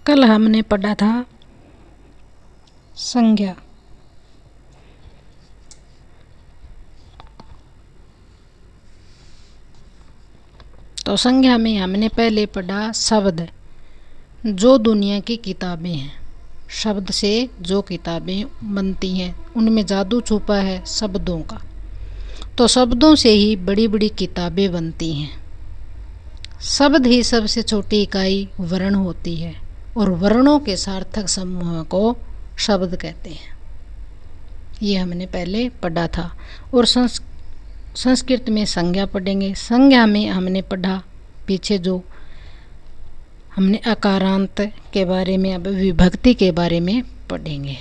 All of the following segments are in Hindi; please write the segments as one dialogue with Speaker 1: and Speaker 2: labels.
Speaker 1: कल हमने पढ़ा था संज्ञा। तो संज्ञा में हमने पहले पढ़ा शब्द, जो दुनिया की किताबें हैं। शब्द से जो किताबें बनती हैं उनमें जादू छुपा है शब्दों का। तो शब्दों से ही बड़ी बड़ी किताबें बनती हैं। शब्द ही सबसे छोटी इकाई वर्ण होती है और वर्णों के सार्थक समूह को शब्द कहते हैं। ये हमने पहले पढ़ा था। और संस्कृत में संज्ञा पढ़ेंगे। संज्ञा में हमने पढ़ा पीछे जो हमने अकारांत के बारे में, अब विभक्ति के बारे में पढ़ेंगे।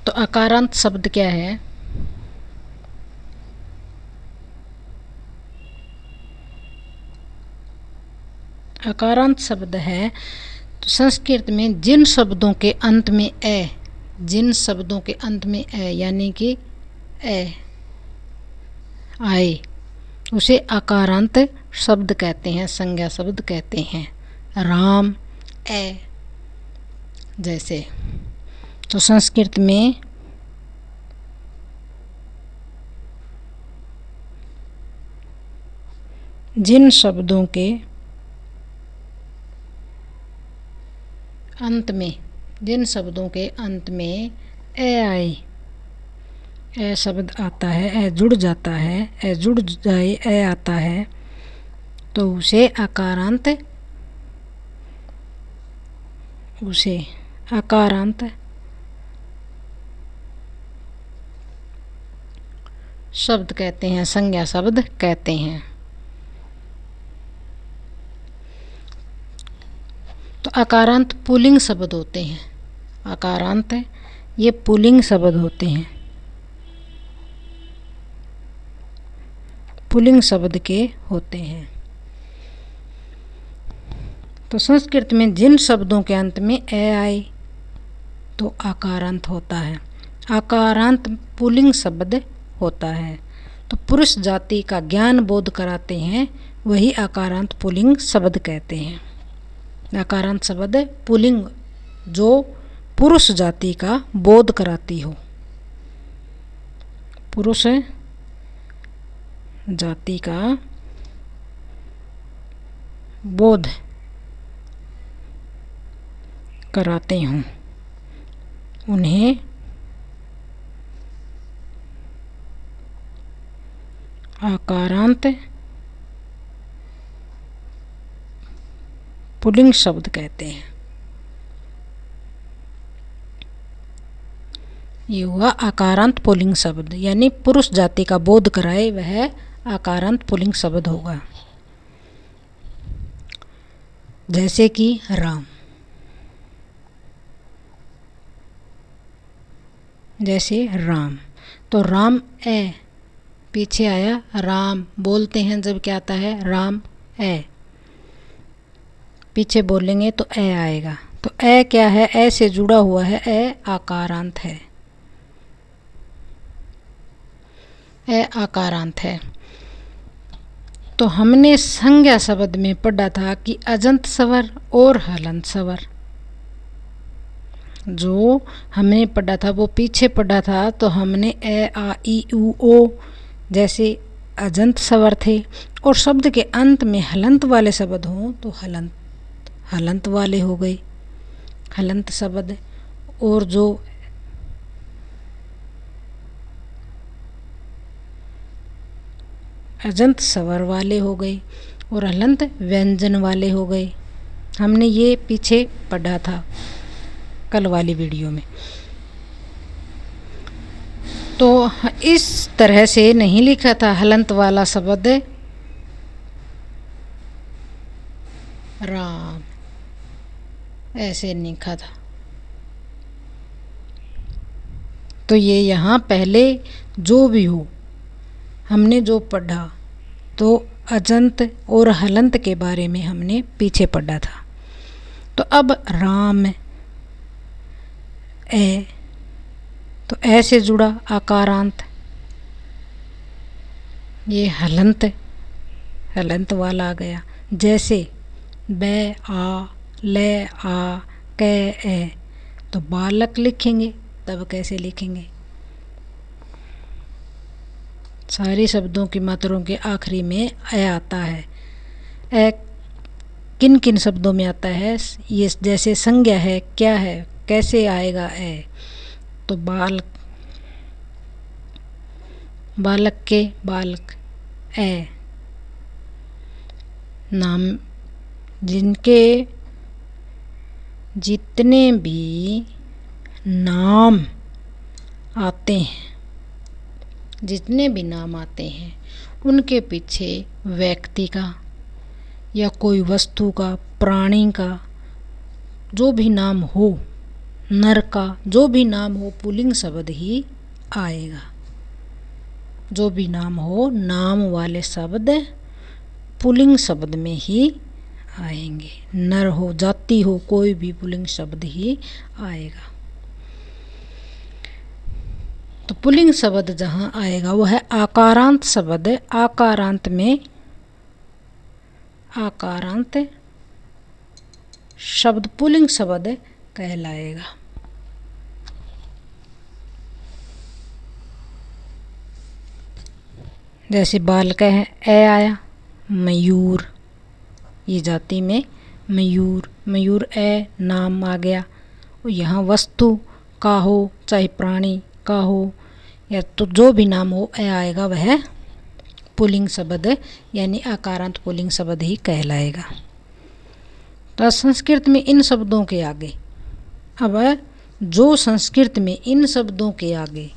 Speaker 1: तो अकारांत शब्द क्या है? अकारांत शब्द है तो संस्कृत में जिन शब्दों के अंत में ए, जिन शब्दों के अंत में ए यानी कि ए आए उसे अकारांत शब्द कहते हैं, संज्ञा शब्द कहते हैं। राम, ए जैसे। तो संस्कृत में जिन शब्दों के अंत में, जिन शब्दों के अंत में ए आए, ए शब्द आता है, ए जुड़ जाता है, ए जुड़ जाए, ए आता है, तो उसे अकारांत शब्द कहते हैं, संज्ञा शब्द कहते हैं। तो अकारांत पुल्लिंग शब्द होते हैं। अकारांत ये पुल्लिंग शब्द होते हैं, पुल्लिंग शब्द के होते हैं। तो संस्कृत में जिन शब्दों के अंत में ए आए तो अकारांत होता है। अकारांत पुल्लिंग शब्द होता है। तो पुरुष जाति का ज्ञान बोध कराते हैं, वही अकारांत पुल्लिंग शब्द कहते हैं। अकारांत शब्द पुल्लिंग जो पुरुष जाति का बोध कराती हो, पुरुष जाति का बोध कराते हों, उन्हें अकारांत पुल्लिंग शब्द कहते हैं। ये हुआ अकारांत पुल्लिंग शब्द, यानी पुरुष जाति का बोध कराए वह अकारांत पुल्लिंग शब्द होगा। जैसे कि राम, जैसे राम, तो राम ए पीछे आया, राम बोलते हैं जब क्या आता है, राम ए पीछे बोलेंगे तो ए आएगा। तो ए क्या है? ए से जुड़ा हुआ है, ए आकारांत है, ए आकारांत है। तो हमने संज्ञा शब्द में पढ़ा था कि अजंत स्वर और हलंत स्वर, जो हमने पढ़ा था वो पीछे पढ़ा था। तो हमने ए आ ई उ ओ जैसे अजंत स्वर थे, और शब्द के अंत में हलंत वाले शब्द हों तो हलंत वाले हो गए, हलंत शब्द। और जो अजंत स्वर वाले हो गए और हलंत व्यंजन वाले हो गए। हमने ये पीछे पढ़ा था कल वाली वीडियो में। तो इस तरह से नहीं लिखा था हलंत वाला शब्द राम, ऐसे लिखा था। तो ये यहाँ पहले जो भी हो हमने जो पढ़ा तो अजंत और हलंत के बारे में हमने पीछे पढ़ा था। तो अब राम ए, तो ए से जुड़ा आकारांत, ये हलंत वाला आ गया। जैसे बै आ, ले आ, कै ए, तो बालक लिखेंगे। तब कैसे लिखेंगे? सारे शब्दों की मात्राओं के आखिरी में ए आता है। ए किन किन शब्दों में आता है? ये जैसे संज्ञा है, क्या है, कैसे आएगा ए? तो बालक के बालक ए। नाम जिनके जितने भी नाम आते हैं, जितने भी नाम आते हैं उनके पीछे व्यक्ति का या कोई वस्तु का, प्राणी का जो भी नाम हो, नर का जो भी नाम हो, पुल्लिंग शब्द ही आएगा। जो भी नाम हो, नाम वाले शब्द पुल्लिंग शब्द में ही आएंगे। नर हो, जाति हो, कोई भी पुल्लिंग शब्द ही आएगा। तो पुल्लिंग शब्द जहाँ आएगा वो है आकारांत शब्द। आकारांत में आकारांत शब्द पुल्लिंग शब्द कहलाएगा। जैसे बालक है, ए आया। मयूर, ये जाति में मयूर, मयूर ए नाम आ गया। यहाँ वस्तु का हो, चाहे प्राणी का हो, या तो जो भी नाम हो ए आएगा, वह पुल्लिंग शब्द यानी आकारांत पुल्लिंग शब्द ही कहलाएगा। तो संस्कृत में इन शब्दों के आगे, अब जो संस्कृत में इन शब्दों के आगे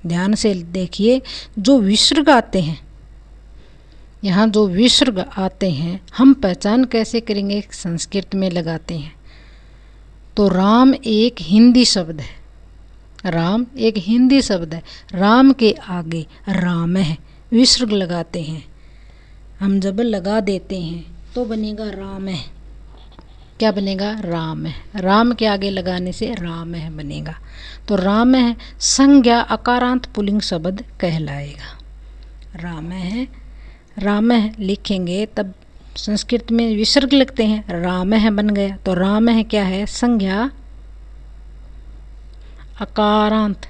Speaker 1: ध्यान से देखिए, जो विसर्ग आते हैं, यहाँ जो विसर्ग आते हैं हम पहचान कैसे करेंगे? संस्कृत में लगाते हैं। तो राम एक हिंदी शब्द है, राम एक हिंदी शब्द है। राम के आगे राम है, विसर्ग लगाते हैं। हम जब लगा देते हैं तो बनेगा राम है। क्या बनेगा? राम है। राम के आगे लगाने से राम है बनेगा। तो राम है संज्ञा अकारांत पुल्लिंग शब्द कहलाएगा। राम है, राम है लिखेंगे तब संस्कृत में विसर्ग लगते हैं, राम है बन गया। तो राम है क्या है? संज्ञा अकारांत,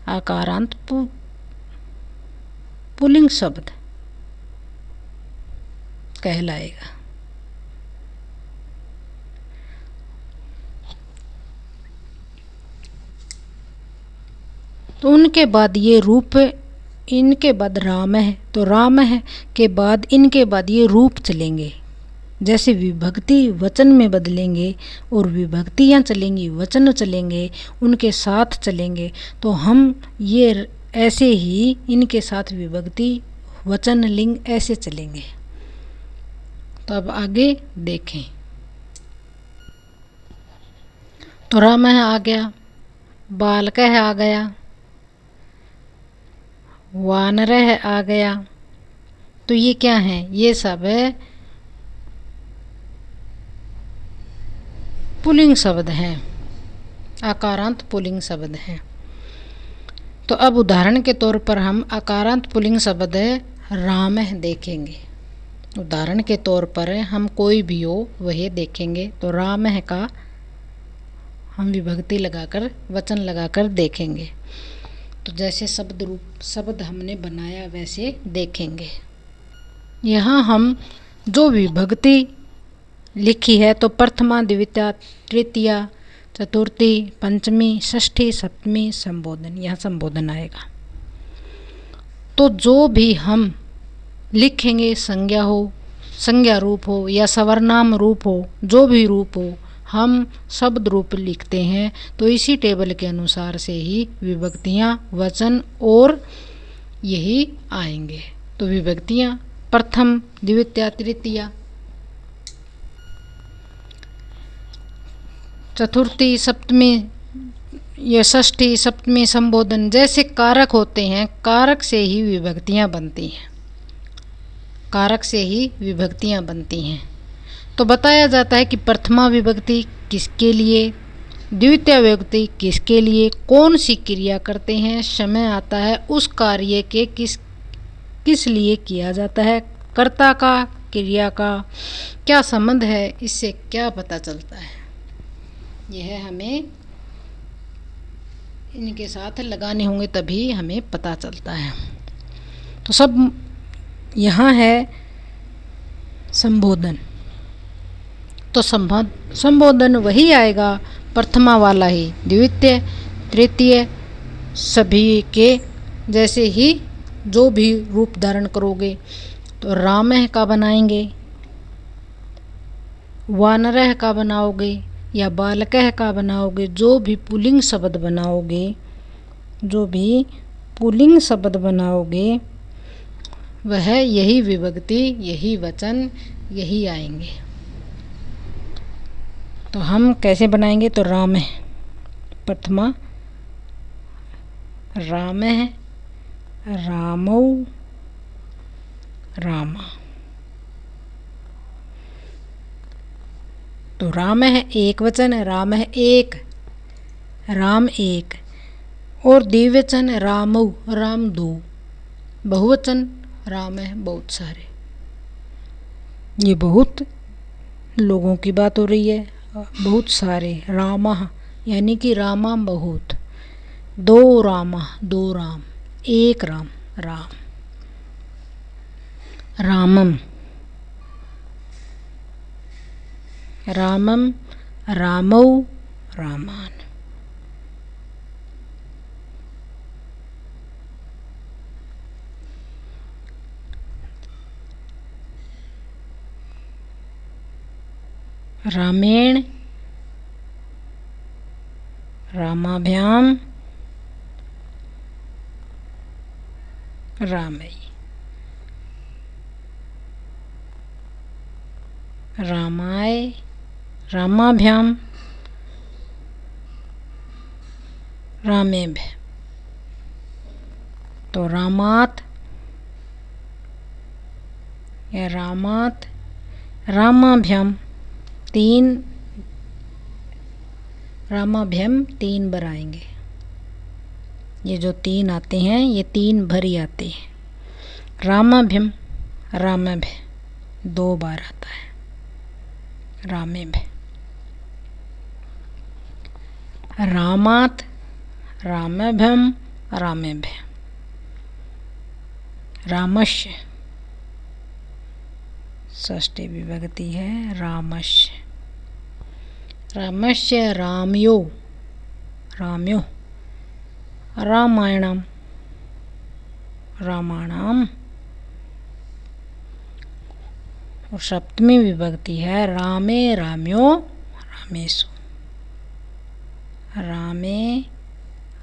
Speaker 1: आकारांत पुल्लिंग शब्द कहलाएगा। तो उनके बाद ये रूप, इनके बाद राम है, तो राम है के बाद इनके बाद ये रूप चलेंगे। जैसे विभक्ति वचन में बदलेंगे और विभक्तियाँ चलेंगी, वचन चलेंगे, उनके साथ चलेंगे। तो हम ये ऐसे ही इनके साथ विभक्ति, वचन, लिंग ऐसे चलेंगे। तो अब आगे देखें। तो राम है आ गया, बालक है आ गया, वानर है आ गया। तो ये क्या है? ये सब है पुल्लिंग शब्द हैं, आकारांत पुल्लिंग शब्द हैं। तो अब उदाहरण के तौर पर हम आकारांत पुल्लिंग शब्द राम है देखेंगे। उदाहरण के तौर पर हम कोई भी हो वही देखेंगे। तो राम है का हम विभक्ति लगाकर, वचन लगाकर देखेंगे। तो जैसे शब्द रूप शब्द हमने बनाया वैसे देखेंगे। यहाँ हम जो विभक्ति लिखी है तो प्रथमा, द्वितीया, तृतीया, चतुर्थी, पंचमी, षष्ठी, सप्तमी, संबोधन, यहाँ संबोधन आएगा। तो जो भी हम लिखेंगे, संज्ञा हो, संज्ञा रूप हो या सवर्नाम रूप हो, जो भी रूप हो, हम शब्द रूप लिखते हैं। तो इसी टेबल के अनुसार से ही विभक्तियाँ, वचन और यही आएंगे। तो विभक्तियाँ प्रथम, द्वितीया, तृतीया, चतुर्थी, सप्तमी या षष्ठी, सप्तमी, संबोधन जैसे कारक होते हैं, कारक से ही विभक्तियाँ बनती हैं, कारक से ही विभक्तियाँ बनती हैं। तो बताया जाता है कि प्रथमा विभक्ति किसके लिए, द्वितीय विभक्ति किसके लिए, कौन सी क्रिया करते हैं, समय आता है उस कार्य के किस लिए किया जाता है, कर्ता का क्रिया का क्या संबंध है, इससे क्या पता चलता है, यह हमें इनके साथ लगाने होंगे तभी हमें पता चलता है। तो सब यहाँ है संबोधन। तो संबोधन वही आएगा प्रथमा वाला ही, द्वितीय तृतीय सभी के जैसे ही जो भी रूप धारण करोगे। तो रामः का बनाएंगे, वानरः का बनाओगे या बालकः का बनाओगे, जो भी पुल्लिंग शब्द बनाओगे, जो भी पुल्लिंग शब्द बनाओगे वह यही विभक्ति, यही वचन, यही आएंगे। तो हम कैसे बनाएंगे, तो रामः प्रथमा, रामः, रामौ, रामा। तो रामः एक वचन, रामः एक, राम एक, और द्विवचन रामौ, राम दो, बहुवचन रामः बहुत सारे। ये बहुत लोगों की बात हो रही है, बहुत सारे रामः यानी कि रामा बहुत, दो रामा दो राम, एक राम राम, रामम रामम, रामौ, रामान। रामेण, रामाभ्याम, रामई, रामाय, रामाभ्याम, रामेभ्य। तो रामात या रामात, रामाभ्याम तीन, रामाभ्याम तीन बार आएंगे। ये जो तीन आते हैं ये तीन भर ही आते हैं। रामाभ्याम, रामाभ्य दो बार आता है, रामेभ्य। रामात, रामाभ्याम, रामेभ्य। रामस्य षष्ठी विभक्ति है, रामस्य। रामस्य, रामयो, राम्यो, रामायणम, रामाणाम। और सप्तमी विभक्ति है रामे, राम्यो, रामेषु, रामे,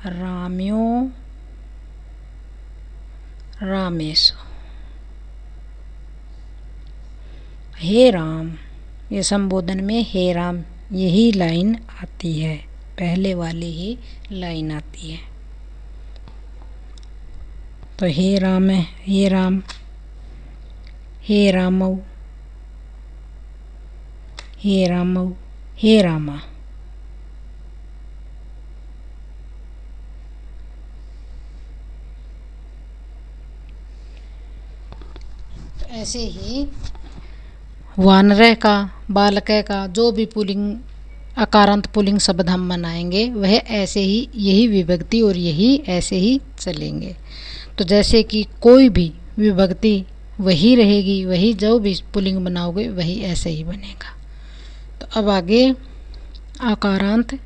Speaker 1: राम्यो, रामेषु। हे राम, ये संबोधन में हे राम यही लाइन आती है, पहले वाली ही लाइन आती है। तो हे राम है, हे राम, हे रामौ, हे रामौ, हे रामा। ऐसे ही वानरः का, बालकः का, जो भी पुल्लिंग अकारांत पुल्लिंग शब्द हम बनाएंगे वह ऐसे ही, यही विभक्ति और यही ऐसे ही चलेंगे। तो जैसे कि कोई भी विभक्ति वही रहेगी, वही जो भी पुल्लिंग बनाओगे वही ऐसे ही बनेगा। तो अब आगे आकारांत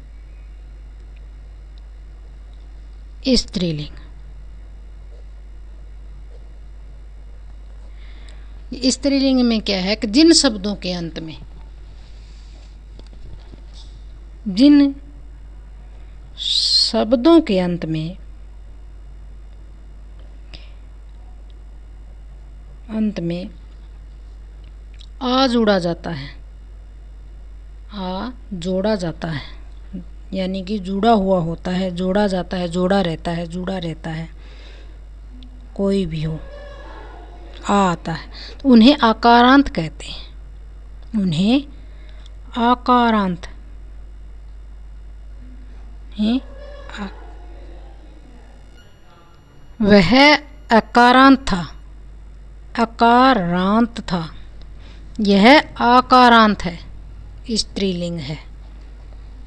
Speaker 1: स्त्रीलिंग। स्त्रीलिंग में क्या है कि जिन शब्दों के अंत में, जिन शब्दों के अंत में आ जोड़ा जाता है, आ जोड़ा जाता है यानी कि जुड़ा हुआ होता है, जोड़ा जाता है, जोड़ा रहता है, जुड़ा रहता है, कोई भी हो आ आता है, तो उन्हें आकारांत कहते हैं। उन्हें आकारांत हैं। वह अकारांत था, अकारांत था, यह आकारांत है, स्त्रीलिंग है।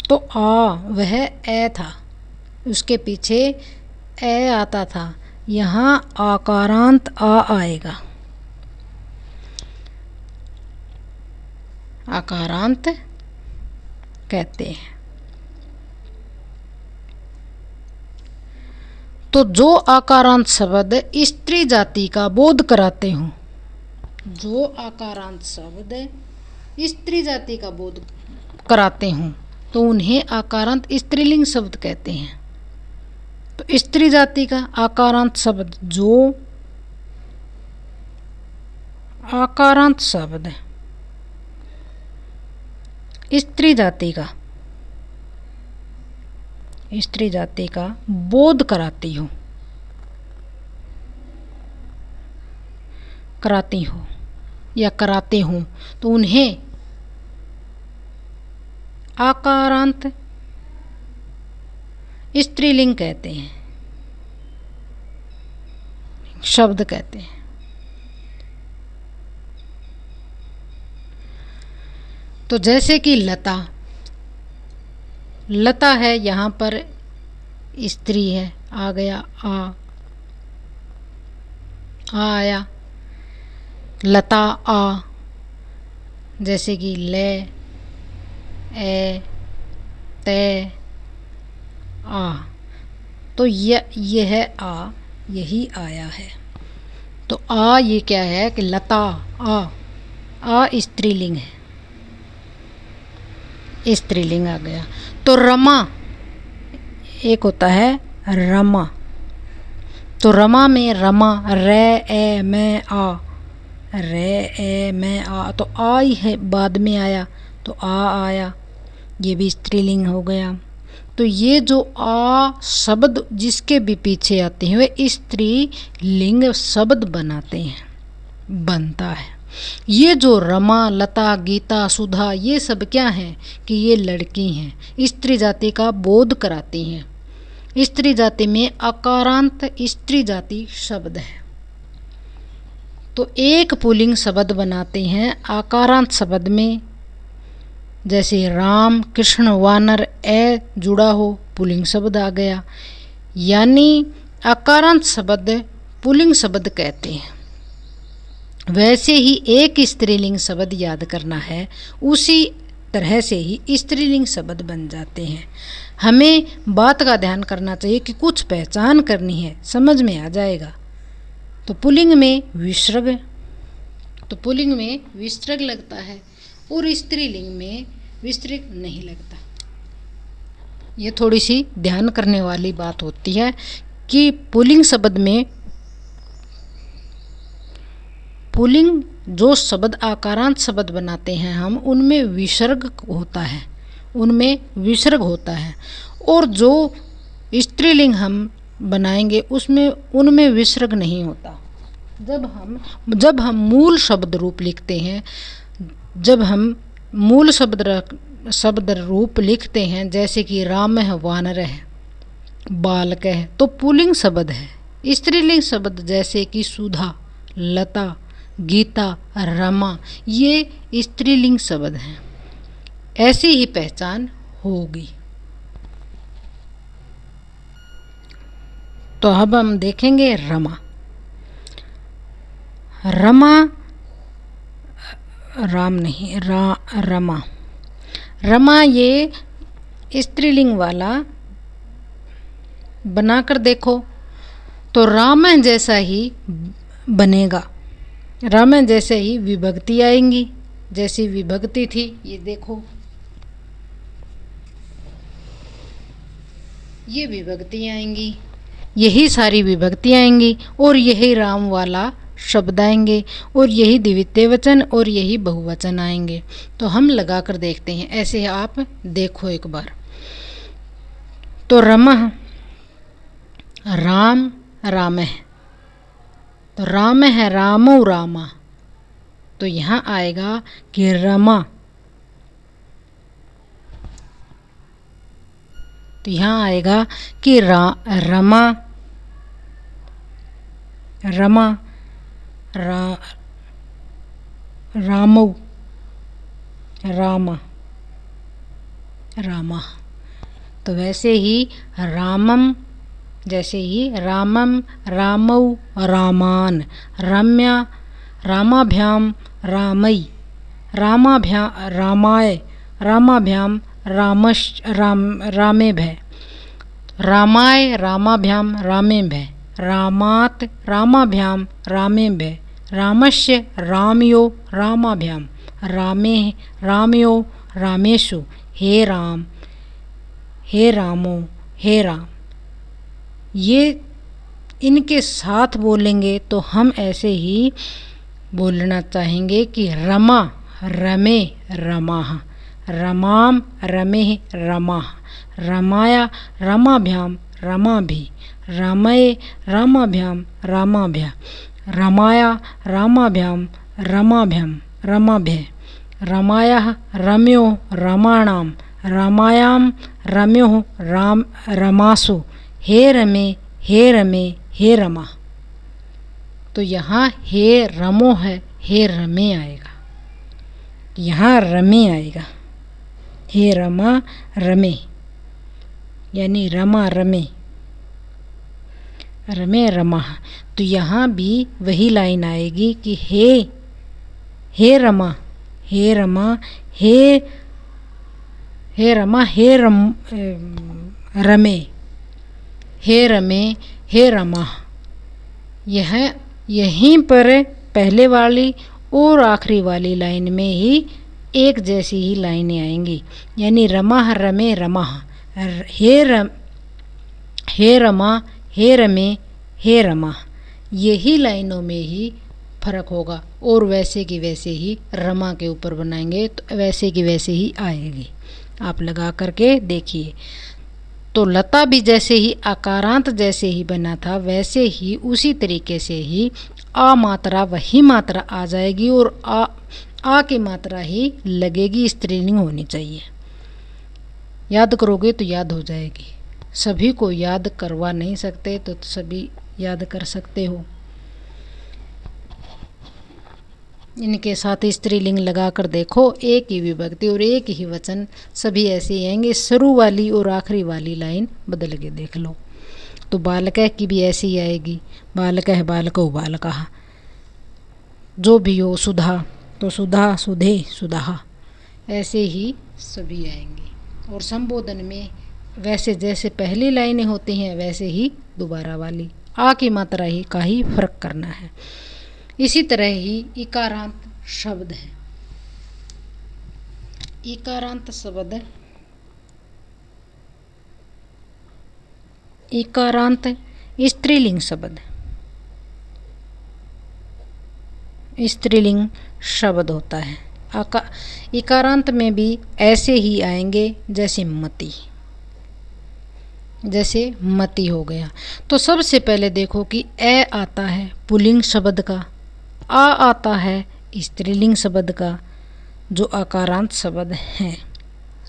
Speaker 1: तो आ वह ए था, उसके पीछे ए आता था, यहाँ आकारांत आ आएगा, आकारांत कहते हैं। तो जो आकारांत शब्द स्त्री जाति का बोध कराते हों, जो आकारांत शब्द स्त्री जाति का बोध कराते हों, तो उन्हें आकारांत स्त्रीलिंग शब्द कहते हैं। तो स्त्री जाति का आकारांत शब्द, जो आकारांत शब्द स्त्री जाति का बोध कराती हो या कराते हो, तो उन्हें आकारांत स्त्रीलिंग कहते हैं, शब्द कहते हैं। तो जैसे कि लता, लता है, यहाँ पर स्त्री है, आ गया आ आया, लता आ। जैसे कि ले, ए, ते, आ, तो ये है आ, यही आया है। तो आ ये क्या है कि लता, आ स्त्रीलिंग है, स्त्रीलिंग आ गया। तो रमा एक होता है रमा, तो रमा में रमा, रे ए मैं आ, रे ए मैं आ, तो आ ही है बाद में आया, तो आ आया, ये भी स्त्रीलिंग हो गया। तो ये जो आ शब्द जिसके भी पीछे आते हैं वे स्त्रीलिंग शब्द बनाते हैं, बनता है। ये जो रमा, लता, गीता, सुधा, ये सब क्या हैं कि ये लड़की हैं, स्त्री जाति का बोध कराती हैं। स्त्री जाति में आकारांत स्त्री जाति शब्द है। तो एक पुल्लिंग शब्द बनाते हैं आकारांत शब्द में, जैसे राम, कृष्ण, वानर, ए जुड़ा हो, पुल्लिंग शब्द आ गया। यानी आकारांत शब्द पुल्लिंग शब्द कहते हैं। वैसे ही एक स्त्रीलिंग शब्द याद करना है, उसी तरह से ही स्त्रीलिंग शब्द बन जाते हैं। हमें बात का ध्यान करना चाहिए कि कुछ पहचान करनी है, समझ में आ जाएगा। तो पुल्लिंग में विसर्ग, तो पुल्लिंग में विसर्ग लगता है और स्त्रीलिंग में विसर्ग नहीं लगता। ये थोड़ी सी ध्यान करने वाली बात होती है कि पुल्लिंग शब्द में, पुल्लिंग जो शब्द आकारांत शब्द बनाते हैं हम, उनमें विसर्ग होता है, उनमें विसर्ग होता है। और जो स्त्रीलिंग हम बनाएंगे उसमें उनमें विसर्ग नहीं होता। जब हम मूल शब्द रूप लिखते हैं, जब हम मूल शब्द रूप लिखते हैं, जैसे कि राम है, वानर है, बालक है, तो पुल्लिंग शब्द है। स्त्रीलिंग शब्द जैसे कि सुधा, लता, गीता, रमा, ये स्त्रीलिंग शब्द हैं। ऐसी ही पहचान होगी। तो अब हम देखेंगे रमा। रमा, राम नहीं, रमा। रमा ये स्त्रीलिंग वाला बनाकर देखो तो राम जैसा ही बनेगा, राम जैसे ही विभक्ति आएंगी, जैसी विभक्ति थी ये देखो, ये विभक्ति आएंगी, यही सारी विभक्ति आएंगी और यही राम वाला शब्द आएंगे और यही द्वितीय वचन और यही बहुवचन आएंगे। तो हम लगा कर देखते हैं, ऐसे आप देखो एक बार। तो रमा, राम, राम है, तो राम है, रामो रामा, तो यहाँ आएगा कि रमा, तो यहाँ आएगा कि रमा, रमा, रामौ, रामा, रामा। तो वैसे ही रामम, जैसे ही रामम, रामौ, रामान, रम्या, रामाभ्याम, रामई, रामाय, रामाभ्याम, रामेभ्य, रामाय, रामाभ्याम, रामेभ्य, रामात्, रामाभ्याम, रामेभ्य, रामस्य, रामयो, रामाभ्याम, रामयो, रामेषु, हे राम, हे रामो, हे राम। ये इनके साथ बोलेंगे तो हम ऐसे ही बोलना चाहेंगे कि रमा, रमे, रमाः, रमाम, रमे, रमाः, रमाया, रमाभ्याम, रमाभि, रमये, रमाभ्याम, रमाभ्य, रमाया, रमाभ्याम, रमाभ्य, रमायाः, रम्यो, रमाणाम, रमायाम, रम्यो, रमासु, हे रमे, हे रमे, हे रमा। तो यहाँ हे रमो है, हे रमे आएगा, यहाँ रमे आएगा, हे रमा, रमे, यानी रमा, रमे, रमे, रमा। तो यहाँ भी वही लाइन आएगी कि हे रमा, हे रमा, हे रमा, हे रमे, हे रमे, हे रमा। यह यहीं पर पहले वाली और आखिरी वाली लाइन में ही एक जैसी ही लाइनें आएंगी, यानी रमा, रमे, रमा, हे रमा, हे रमे, हे रमा। यही लाइनों में ही फर्क होगा, और वैसे की वैसे ही रमा के ऊपर बनाएंगे तो वैसे की वैसे ही आएगी। आप लगा करके देखिए। तो लता भी जैसे ही आकारांत जैसे ही बना था, वैसे ही उसी तरीके से ही आ मात्रा वही मात्रा आ जाएगी, और आ की मात्रा ही लगेगी, स्त्रीलिंग होनी चाहिए। याद करोगे तो याद हो जाएगी। सभी को याद करवा नहीं सकते तो सभी याद कर सकते हो। इनके साथ स्त्रीलिंग लगा कर देखो, एक ही विभक्ति और एक ही वचन सभी ऐसे ही आएंगे। शुरू वाली और आखिरी वाली लाइन बदल के देख लो। तो बालकः की भी ऐसी ही आएगी, बालकः, बालकौ, बालकः। जो भी हो, सुधा तो सुधा, सुधे, सुधा, ऐसे ही सभी आएंगे। और संबोधन में वैसे जैसे पहली लाइनें होती हैं वैसे ही दोबारा वाली आ की मात्रा ही का ही फर्क करना है। इसी तरह ही इकारांत शब्द है। इकारांत शब्द, इकारांत स्त्रीलिंग शब्द, स्त्रीलिंग शब्द होता है। इकारांत में भी ऐसे ही आएंगे जैसे मति, जैसे मति हो गया। तो सबसे पहले देखो कि ए आता है पुल्लिंग शब्द का, आ आता है स्त्रीलिंग शब्द का, जो अकारांत शब्द हैं।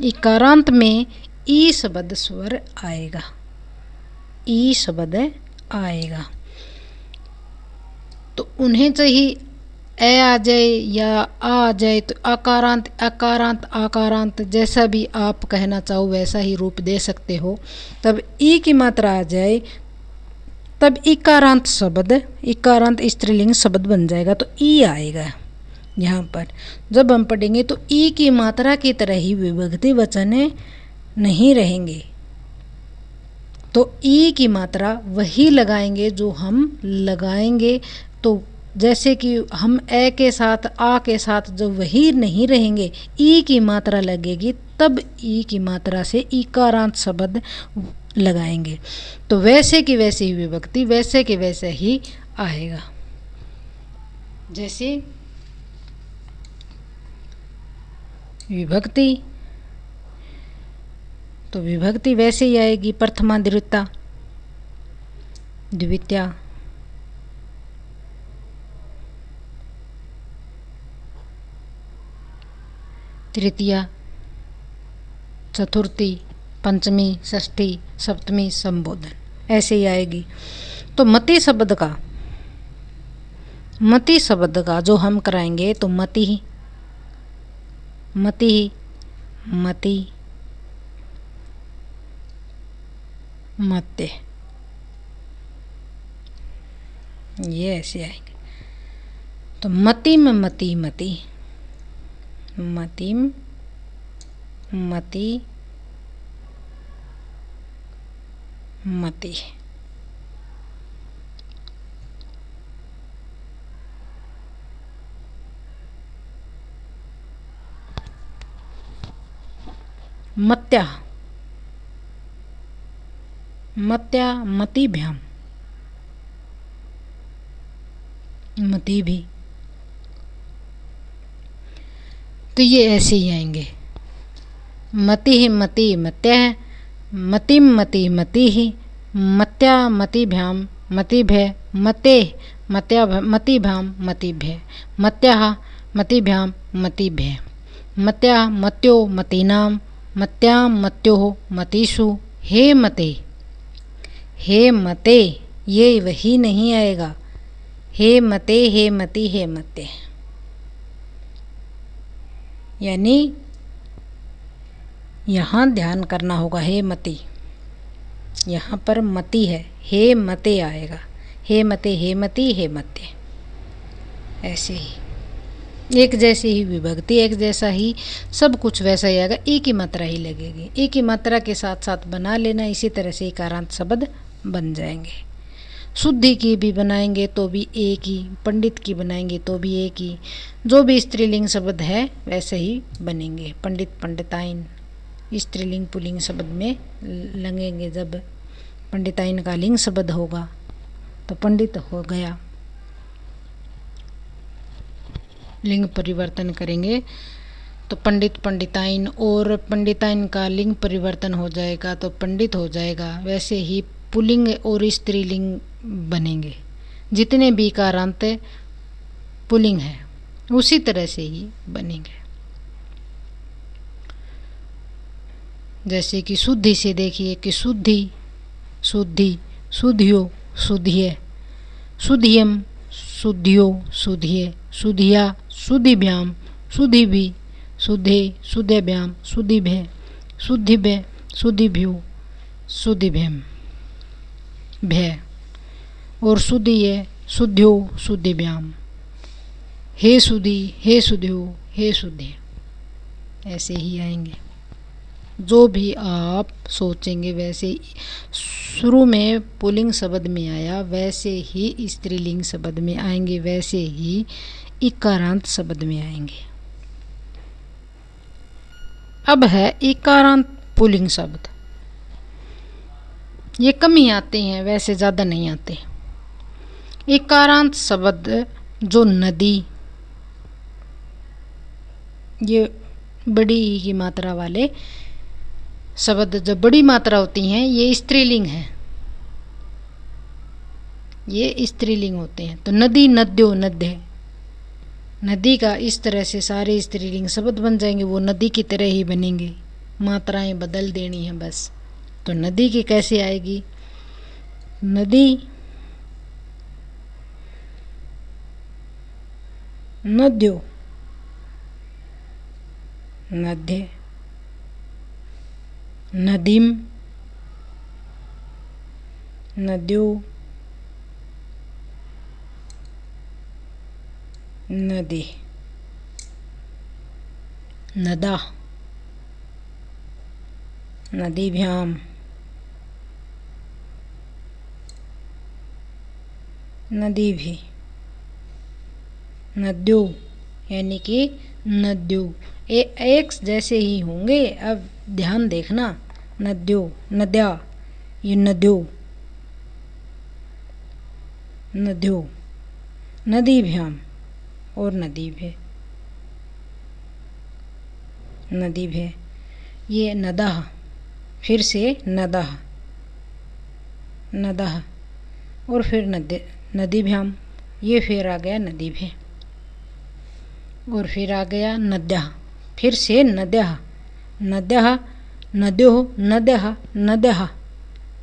Speaker 1: इकारांत में ई शब्द स्वर आएगा, ई शब्द आएगा। तो उन्हें चाहिए ए आ जाए या आ जाए, तो अकारांत, अकारांत, आकारांत, जैसा भी आप कहना चाहो वैसा ही रूप दे सकते हो। तब ई की मात्रा आ जाए तब इकारांत शब्द, इकारांत स्त्रीलिंग शब्द बन जाएगा। तो ई आएगा यहाँ पर। जब हम पढ़ेंगे तो ई की मात्रा की तरह ही विभक्ति वचन नहीं रहेंगे। तो ई की मात्रा वही लगाएंगे जो हम लगाएंगे। तो जैसे कि हम ए के साथ, आ के साथ जो वही नहीं रहेंगे, ई की मात्रा लगेगी, तब ई की मात्रा से इकारांत शब्द लगाएंगे। तो वैसे की वैसे ही विभक्ति वैसे के वैसे ही आएगा। जैसे विभक्ति, तो विभक्ति वैसे ही आएगी, प्रथमा, द्वितीया, द्वितीया, तृतीया, चतुर्थी, पंचमी, षष्ठी, सप्तमी, संबोधन, ऐसे ही आएगी। तो मति शब्द का मति शब्द का जो हम कराएंगे तो मति ही मति मत्य, ये ऐसे आएंगे। तो मतिम मति मति मतिम मति मति। मत्या मत्या मतिभ्याम मति भी, तो ये ऐसे ही आएंगे। मति ही मति मत्या है, मतिम मति मति ही, मत्या मतिभ्याम मतिभ्य, मते मत्या मतिभ्याम मतिभ्य, मत्या मतिभ्याम मतिभ्य, मत्या मत्यो मतीनाम मत्यां मत्यो मतीषु। हे मते ये वही नहीं आएगा। हे मते हे मति हे मते, यानी यहाँ ध्यान करना होगा। हे मति, यहाँ पर मति है, हे मते आएगा। हे मते हे मति हे मते, ऐसे ही एक जैसी ही विभक्ति, एक जैसा ही सब कुछ वैसा ही आएगा। एक ही मात्रा ही लगेगी, एक ही मात्रा के साथ साथ बना लेना। इसी तरह से इकारांत शब्द बन जाएंगे। शुद्धि की भी बनाएंगे तो भी एक ही, पंडित की बनाएंगे तो भी एक ही। जो भी स्त्रीलिंग शब्द है वैसे ही बनेंगे। पंडित पंडिताइन स्त्रीलिंग पुल्लिंग शब्द में लगेंगे। जब पंडिताइन का लिंग शब्द होगा तो पंडित हो गया। लिंग परिवर्तन करेंगे तो पंडित पंडिताइन, और पंडिताइन का लिंग परिवर्तन हो जाएगा तो पंडित हो जाएगा। वैसे ही पुल्लिंग और स्त्रीलिंग बनेंगे। जितने भी इकारांत पुल्लिंग है उसी तरह से ही बनेंगे। जैसे कि शुद्धि से देखिए कि शुद्धि शुद्धि शुद्धियो शुद्धिये, शुद्धियम शुद्धियो शुद्धिये, शुद्धिया शुद्धिभ्याम शुद्धिभि, शुद्धे शुद्धेभ्याम शुद्धिभे, शुद्धिभे शुद्धिभ्यो शुद्धिभ्यम भय, और शुद्धिये शुद्ध्यो शुद्धिभ्याम। हे शुद्धि हे शुद्ध्यो हे शुद्धि, ऐसे ही आएंगे। जो भी आप सोचेंगे वैसे ही शुरू में पुल्लिंग शब्द में आया वैसे ही स्त्रीलिंग शब्द में आएंगे, वैसे ही इकारांत शब्द में आएंगे। अब है इकारांत पुल्लिंग शब्द। ये कम ही आते हैं, वैसे ज़्यादा नहीं आते। इकारांत शब्द जो नदी, ये बड़ी की मात्रा वाले शब्द, जब बड़ी मात्रा होती हैं ये स्त्रीलिंग है, ये स्त्रीलिंग होते हैं। तो नदी नद्यो नद्य, नदी का इस तरह से सारे स्त्रीलिंग शब्द बन जाएंगे। वो नदी की तरह ही बनेंगे, मात्राएं बदल देनी है बस। तो नदी की कैसे आएगी? नदी नद्यो नद्य, नदीम नद्यो नदी, नदा नदीभ्याम नदीभि, नद्यो यानी कि नद्यो एक जैसे ही होंगे। अब ध्यान देखना, नद्यो नद्या, ये नद्यो नद्यो, नदीभ्याम और नदीभ्य नदीभ्य, ये नदः, फिर से नदः नदः, और फिर नदीभ्याम, ये फिर आ गया नदीभ्य, और फिर आ गया नद्यः, फिर से नद्यः नद्यः नद्यो नद्यः नद्यः,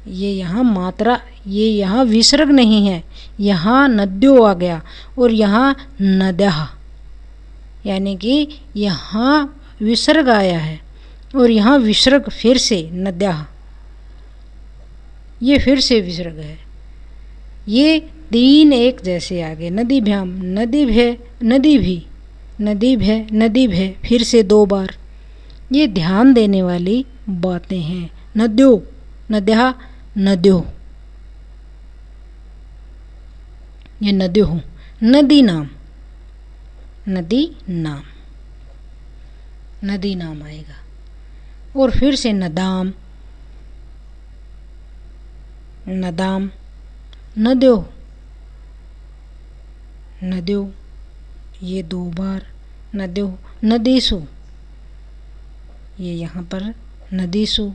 Speaker 1: ये यहाँ मात्रा, ये यहाँ विसर्ग नहीं है, यहाँ नद्यो आ गया और यहाँ नद्यः, यानी कि यहाँ विसर्ग आया है और यहाँ विसर्ग फिर से नद्यः, ये फिर से विसर्ग है। ये तीन एक जैसे आगे नदीभ्याम, नदी भे, नदी भी, नदी भे, नदी भे, फिर से 2 बार। ये ध्यान देने वाली बातें हैं। नद्यो, नद्या, नद्यो, ये नद्यो हूँ। नदी नाम, नदी नाम, नदी नाम आएगा और फिर से नदाम, नदाम, नद्यो, नद्यो, ये 2 बार नद्यो। नदीसु, ये यहाँ पर नदीसु।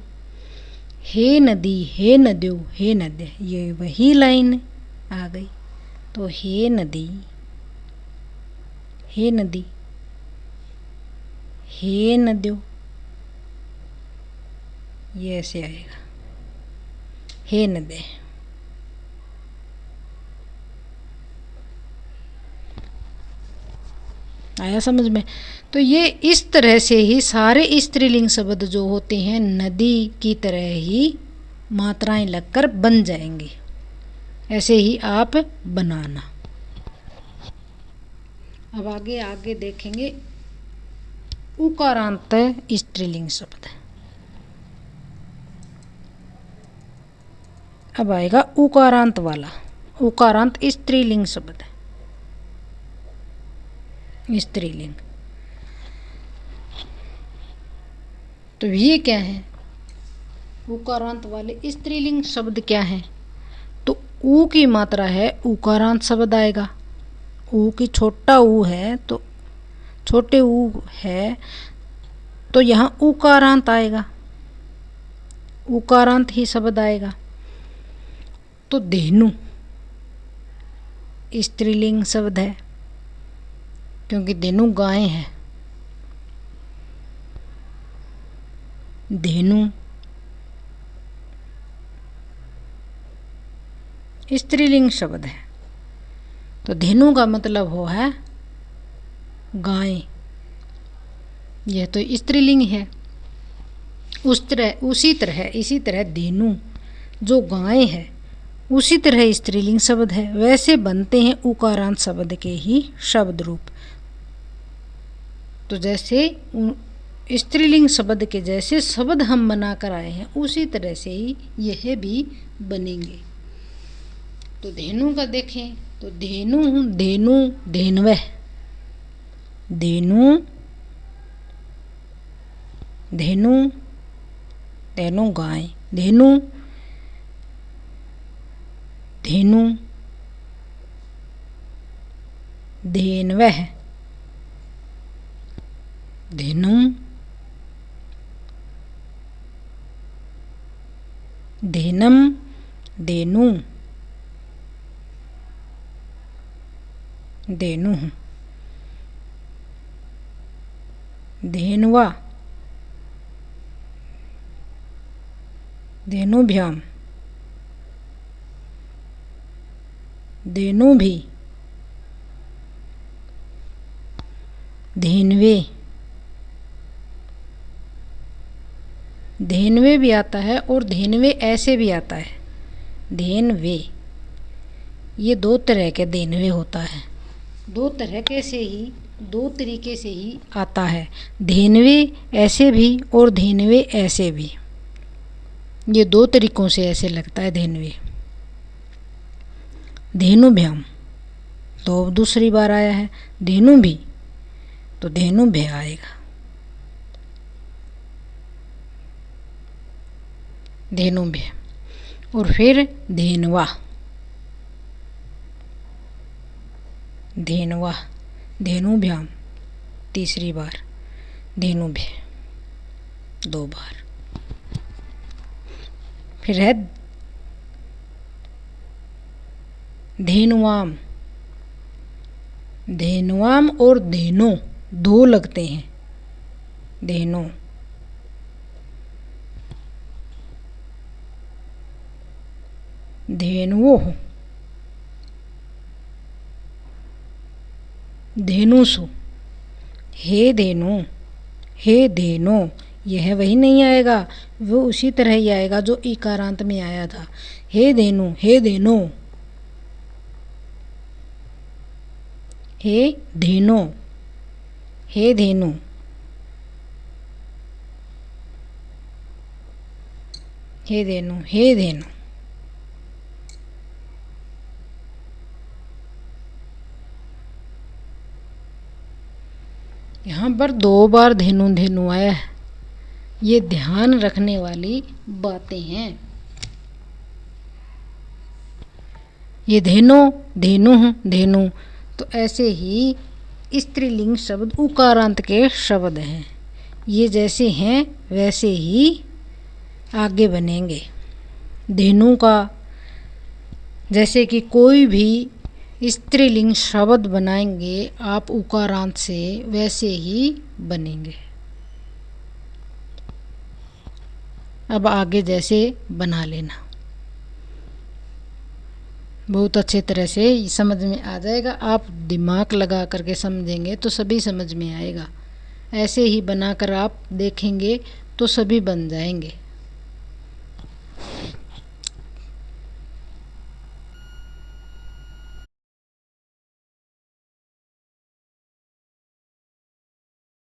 Speaker 1: हे नदी, हे नद्यो, हे नद्य, ये वही लाइन आ गई। तो हे नदी, हे नदी, हे नद्यो, ये ऐसे आएगा। हे नदे, आया समझ में? तो ये इस तरह से ही सारे स्त्रीलिंग शब्द जो होते हैं नदी की तरह ही मात्राएं लगकर बन जाएंगे। ऐसे ही आप बनाना। अब आगे आगे देखेंगे उकारांत स्त्रीलिंग शब्द। अब आएगा उकारांत वाला, उकारांत स्त्रीलिंग शब्द, स्त्रीलिंग। तो ये क्या है? उकारांत वाले स्त्रीलिंग शब्द क्या है? तो ऊ की मात्रा है, उकारांत शब्द आएगा। ऊ की छोटा ऊ है तो छोटे ऊ है तो यहाँ उकारांत आएगा, उकारांत ही शब्द आएगा। तो धेनु स्त्रीलिंग शब्द है क्योंकि धेनु गाय है। धेनु स्त्रीलिंग शब्द है। तो धेनु का मतलब हो है गाय, यह तो स्त्रीलिंग है। इसी तरह धेनु जो गाय है उसी तरह स्त्रीलिंग शब्द है। वैसे बनते हैं उकारांत शब्द के ही शब्द रूप। तो जैसे स्त्रीलिंग शब्द के जैसे शब्द हम बनाकर आए हैं उसी तरह से ही यह भी बनेंगे। तो धेनु का देखें तो धेनु, धेनु, धेनवह, धेनु, धेनु, धेनु गाय, धेनु, धेनु, धेनवह, धेनु, धेनम, धेनु, धेनु, धेनवा, धेनुभ्याम, धेनु भी, धेनवे, धेनवे भी आता है और धेनवे ऐसे भी आता है। धेनवे, ये 2 तरह के धेनवे होता है। 2 तरीके से ही आता है। धेनवे ऐसे भी और धेनवे ऐसे भी। ये 2 तरीकों से ऐसे लगता है धेनवे। धेनुभ्याम तो दूसरी बार आया है। धेनु भी तो धेनु भे आएगा। धेनु भे और फिर धेनवा, धेनवा, धेनुभ्याम तीसरी बार, धेनु भे 2 बार। फिर है धेनुवाम, धेनुवाम और धेनो 2 लगते हैं। धेनो, धेनुः, धेनुषु। हे धेनु, हे धेनु, यह वही नहीं आएगा, वो उसी तरह ही आएगा जो इकारांत में आया था। हे धेनु, हे धेनु, हे धेनु, हे धेनु, हे धेनु, हे धेनु। यहाँ पर 2 बार धेनु धेनु आया है। ये ध्यान रखने वाली बातें हैं। ये धेनो, धेनु, धेनु, तो ऐसे ही स्त्रीलिंग शब्द उकारांत के शब्द हैं। ये जैसे हैं वैसे ही आगे बनेंगे। धेनु का जैसे कि कोई भी स्त्रीलिंग शब्द बनाएंगे आप उकारांत से, वैसे ही बनेंगे। अब आगे जैसे बना लेना, बहुत अच्छे तरह से समझ में आ जाएगा। आप दिमाग लगा करके समझेंगे तो सभी समझ में आएगा। ऐसे ही बनाकर आप देखेंगे तो सभी बन जाएंगे।